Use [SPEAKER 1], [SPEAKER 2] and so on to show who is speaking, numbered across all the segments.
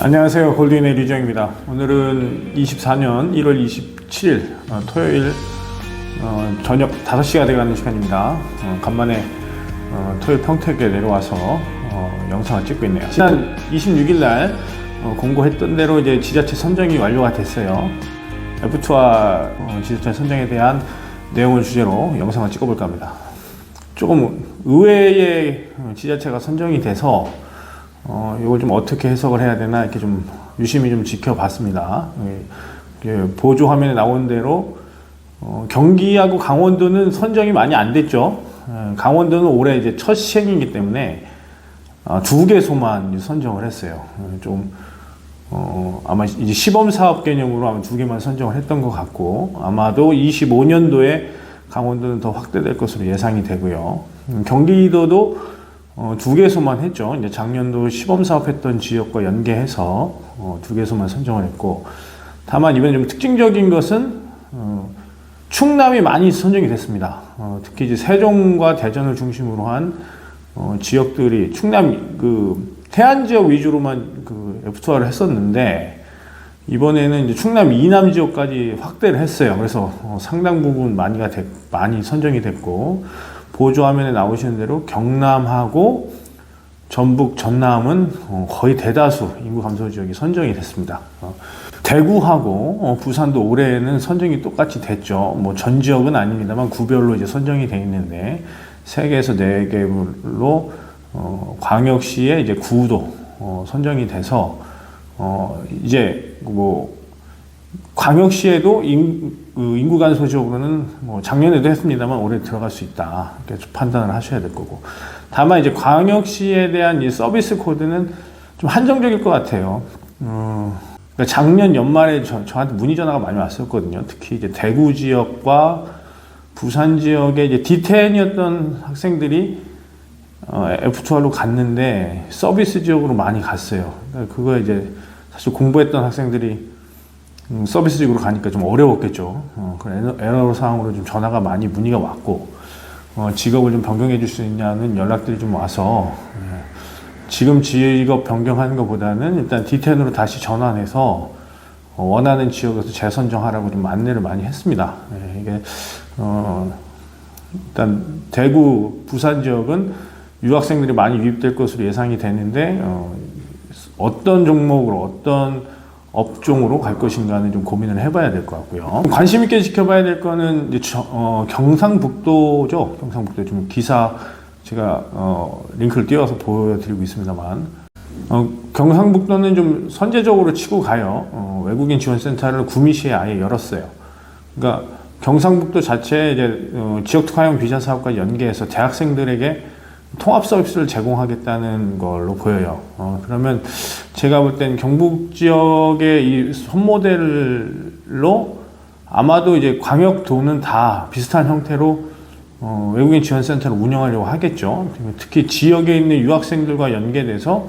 [SPEAKER 1] 안녕하세요. 골드윈의 류정입니다. 오늘은 24년 1월 27일 토요일 저녁 5시가 돼가는 시간입니다. 간만에 토요일 평택에 내려와서 영상을 찍고 있네요. 지난 26일 날 공고했던 대로 이제 지자체 선정이 완료가 됐어요. F2와 지자체 선정에 대한 내용을 주제로 영상을 찍어볼까 합니다. 조금 의외의 지자체가 선정이 돼서 이걸 좀 어떻게 해석을 해야 되나 이렇게 좀 유심히 좀 지켜봤습니다. 보조 화면에 나온 대로 경기하고 강원도는 선정이 많이 안 됐죠. 강원도는 올해 이제 첫 시행이기 때문에 2개소만 선정을 했어요. 좀 아마 이제 시범 사업 개념으로 아마 2개만 선정을 했던 것 같고, 아마도 25년도에 강원도는 더 확대될 것으로 예상이 되고요. 경기도도 2개소만 했죠. 이제 작년도 시범 사업했던 지역과 연계해서 2개소만 선정을 했고, 다만 이번에 좀 특징적인 것은 충남이 많이 선정이 됐습니다. 특히 이제 세종과 대전을 중심으로 한 지역들이 충남 태안 지역 위주로만 F2화를 했었는데, 이번에는 이제 충남 이남 지역까지 확대를 했어요. 그래서 상당 부분 많이 선정이 됐고, 보조 화면에 나오시는 대로 경남하고 전북, 전남은 거의 대다수 인구 감소 지역이 선정이 됐습니다. 대구하고 부산도 올해는 선정이 똑같이 됐죠. 뭐 전 지역은 아닙니다만 구별로 이제 선정이 돼 있는데, 3개에서 4개로 광역시에 이제 구도 선정이 돼서 이제 뭐 광역시에도 인구 감소 지역으로는 뭐 작년에도 했습니다만 올해 들어갈 수 있다, 이렇게 판단을 하셔야 될 거고, 다만 이제 광역시에 대한 이 서비스 코드는 좀 한정적일 것 같아요. 그러니까 작년 연말에 저한테 문의 전화가 많이 왔었거든요. 특히 이제 대구 지역과 부산 지역에 이제 D10이었던 학생들이 F2로 갔는데 서비스 지역으로 많이 갔어요. 그러니까 그거 이제 사실 공부했던 학생들이 서비스 지역으로 가니까 좀 어려웠겠죠. 그런 에러 사항으로 좀 전화가 많이 문의가 왔고, 직업을 좀 변경해 줄 수 있냐는 연락들이 좀 와서, 지금 직업 변경하는 것보다는 일단 D10으로 다시 전환해서 원하는 지역에서 재선정하라고 좀 안내를 많이 했습니다. 이게 일단 대구, 부산 지역은 유학생들이 많이 유입될 것으로 예상이 되는데, 어떤 종목으로 어떤 업종으로 갈 것인가는 좀 고민을 해봐야 될 것 같고요. 관심 있게 지켜봐야 될 거는 이제 경상북도죠. 경상북도 좀 기사 제가 링크를 띄워서 보여드리고 있습니다만, 경상북도는 좀 선제적으로 치고 가요. 외국인 지원센터를 구미시에 아예 열었어요. 그러니까 경상북도 자체에 이제 지역 특화형 비자 사업과 연계해서 대학생들에게 통합 서비스를 제공하겠다는 걸로 보여요. 그러면 제가 볼 땐 경북 지역의 이 손모델로 아마도 이제 광역도는 다 비슷한 형태로 외국인 지원센터를 운영하려고 하겠죠. 특히 지역에 있는 유학생들과 연계돼서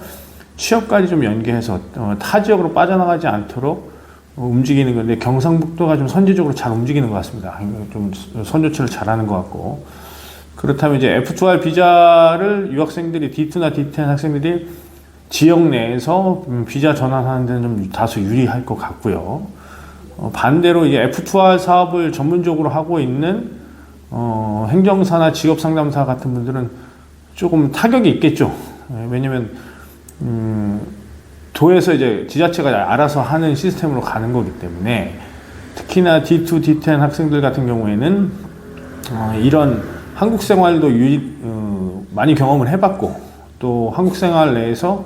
[SPEAKER 1] 취업까지 좀 연계해서 타 지역으로 빠져나가지 않도록 움직이는 건데, 경상북도가 좀 선제적으로 잘 움직이는 것 같습니다. 좀 선조치를 잘하는 것 같고, 그렇다면 이제 F2R 비자를 유학생들이 D2나 D10 학생들이 지역 내에서 비자 전환하는 데는 좀 다소 유리할 것 같고요. 반대로 이제 F2R 사업을 전문적으로 하고 있는 행정사나 직업상담사 같은 분들은 조금 타격이 있겠죠. 왜냐면 도에서 이제 지자체가 알아서 하는 시스템으로 가는 거기 때문에, 특히나 D2, D10 학생들 같은 경우에는 이런 한국 생활도 많이 경험을 해봤고, 또 한국 생활 내에서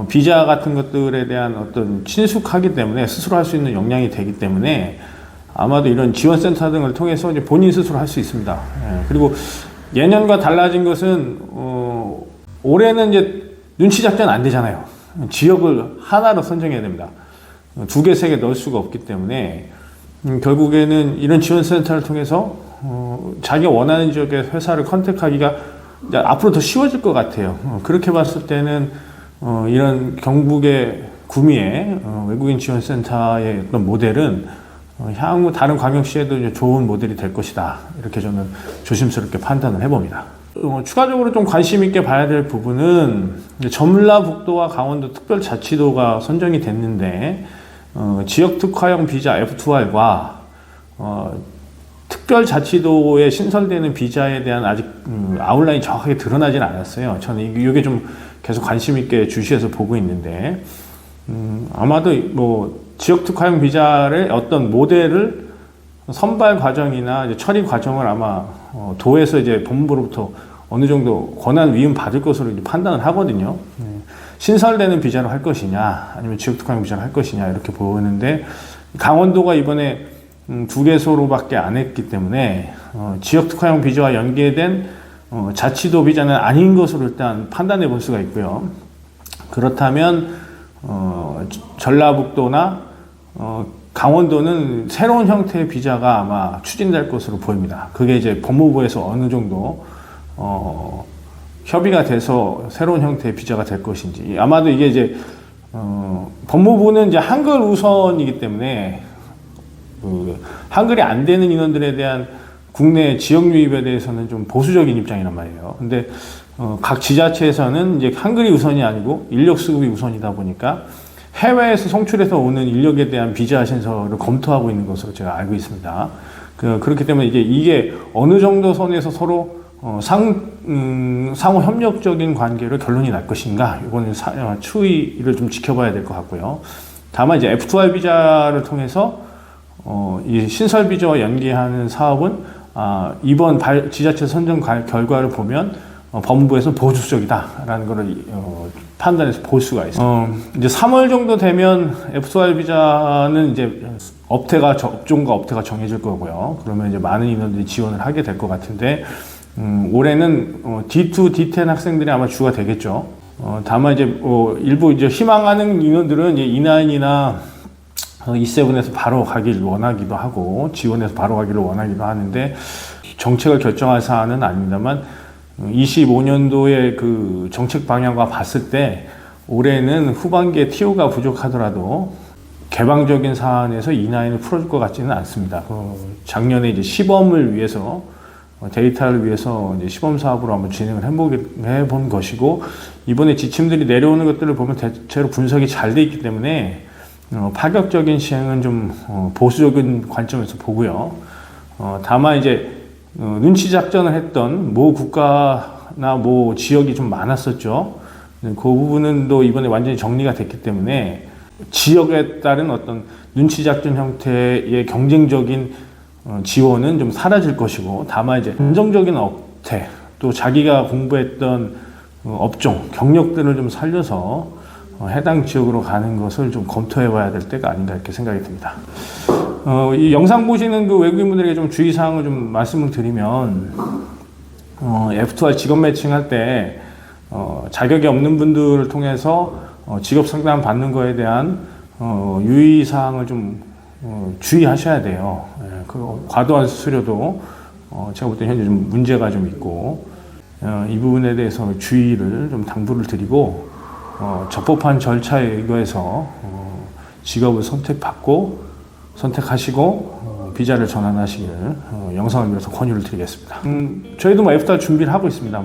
[SPEAKER 1] 비자 같은 것들에 대한 어떤 친숙하기 때문에 스스로 할 수 있는 역량이 되기 때문에 아마도 이런 지원센터 등을 통해서 이제 본인 스스로 할 수 있습니다. 그리고 예년과 달라진 것은 올해는 이제 눈치 작전 안 되잖아요. 지역을 하나로 선정해야 됩니다. 2개, 3개 넣을 수가 없기 때문에 결국에는 이런 지원센터를 통해서 자기가 원하는 지역의 회사를 컨택하기가 앞으로 더 쉬워질 것 같아요. 그렇게 봤을 때는 이런 경북의 구미의 외국인 지원센터의 어떤 모델은 향후 다른 광역시에도 좋은 모델이 될 것이다, 이렇게 저는 조심스럽게 판단을 해봅니다. 추가적으로 좀 관심 있게 봐야 될 부분은 전라북도와 강원도 특별자치도가 선정이 됐는데 지역 특화형 비자 F2R과 특별자치도에 신설되는 비자에 대한 아직 아웃라인이 정확하게 드러나진 않았어요. 저는 이게 좀 계속 관심 있게 주시해서 보고 있는데 아마도 뭐 지역 특화형 비자를 어떤 모델을 선발 과정이나 이제 처리 과정을 아마 도에서 이제 법무부로부터 어느 정도 권한 위임 받을 것으로 이제 판단을 하거든요. 신설되는 비자로 할 것이냐, 아니면 지역 특화형 비자로 할 것이냐 이렇게 보는데 강원도가 이번에 2개소로밖에 안 했기 때문에 지역 특화형 비자와 연계된 자치도 비자는 아닌 것으로 일단 판단해 볼 수가 있고요. 그렇다면 전라북도나 강원도는 새로운 형태의 비자가 아마 추진될 것으로 보입니다. 그게 이제 법무부에서 어느 정도 협의가 돼서 새로운 형태의 비자가 될 것인지. 아마도 이게 이제 법무부는 이제 한글 우선이기 때문에 한글이 안 되는 인원들에 대한 국내 지역 유입에 대해서는 좀 보수적인 입장이란 말이에요. 근데 각 지자체에서는 이제 한글이 우선이 아니고 인력 수급이 우선이다 보니까 해외에서 송출해서 오는 인력에 대한 비자 신설을 검토하고 있는 것으로 제가 알고 있습니다. 그렇기 때문에 이게 어느 정도 선에서 서로 상호 협력적인 관계로 결론이 날 것인가, 이거는 추이를 좀 지켜봐야 될 것 같고요. 다만 이제 F2R 비자를 통해서 이 신설 비자와 연계하는 사업은 이번 지자체 선정 결과를 보면 법무부에서 보수적이다라는 것을 판단해서 볼 수가 있어요. 이제 3월 정도 되면 F2R 비자는 이제 업종과 업태가 정해질 거고요. 그러면 이제 많은 인원들이 지원을 하게 될 것 같은데 올해는 D2, D10 학생들이 아마 주가 되겠죠. 다만 이제 일부 이제 희망하는 인원들은 이제 E9이나 E7에서 바로 가길 원하기도 하고 지원해서 바로 가기를 원하기도 하는데 정책을 결정할 사안은 아닙니다만 25년도의 그 정책 방향과 봤을 때 올해는 후반기에 TO가 부족하더라도 개방적인 사안에서 E9을 풀어줄 것 같지는 않습니다. 작년에 이제 시범을 위해서 데이터를 위해서 이제 시범 사업으로 한번 진행을 해본 것이고 이번에 지침들이 내려오는 것들을 보면 대체로 분석이 잘 돼 있기 때문에 파격적인 시행은 좀 보수적인 관점에서 보고요. 다만 이제 눈치 작전을 했던 모 국가나 모 지역이 좀 많았었죠. 그 부분은 또 이번에 완전히 정리가 됐기 때문에 지역에 따른 어떤 눈치 작전 형태의 경쟁적인 지원은 좀 사라질 것이고, 다만 이제 안정적인 업태, 또 자기가 공부했던 업종, 경력들을 좀 살려서 해당 지역으로 가는 것을 좀 검토해 봐야 될 때가 아닌가 이렇게 생각이 듭니다. 이 영상 보시는 그 외국인분들에게 좀 주의사항을 좀 말씀을 드리면, F2R 직업 매칭할 때, 자격이 없는 분들을 통해서 직업 상담 받는 거에 대한 유의사항을 좀 주의하셔야 돼요. 그 과도한 수수료도 제가 볼 때 현재 좀 문제가 좀 있고, 이 부분에 대해서 주의를 좀 당부를 드리고, 적법한 절차에 의거해서 직업을 선택하시고 비자를 전환하시길 영상을 빌어서 권유를 드리겠습니다. 저희도 뭐 F2R 준비를 하고 있습니다.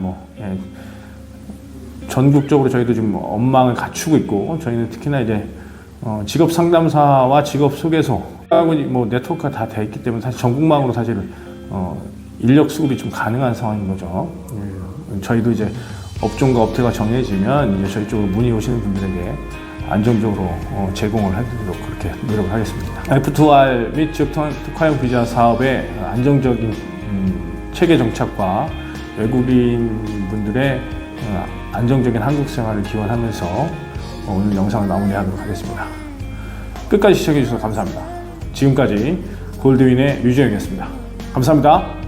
[SPEAKER 1] 전국적으로 저희도 지금 업망을 갖추고 있고, 저희는 특히나 이제 직업 상담사와 직업 소개소 하고 뭐 네트워크가 다 돼 있기 때문에 사실 전국망으로 사실 인력 수급이 좀 가능한 상황인 거죠. 저희도 이제 업종과 업태가 정해지면 이제 저희 쪽으로 문의 오시는 분들에게 안정적으로 제공을 해드리도록 그렇게 노력을 하겠습니다. F2R 및 지역 특화형 비자 사업의 안정적인 체계 정착과 외국인 분들의 안정적인 한국 생활을 기원하면서 오늘 영상을 마무리하도록 하겠습니다. 끝까지 시청해주셔서 감사합니다. 지금까지 골드윈의 류재영이었습니다. 감사합니다.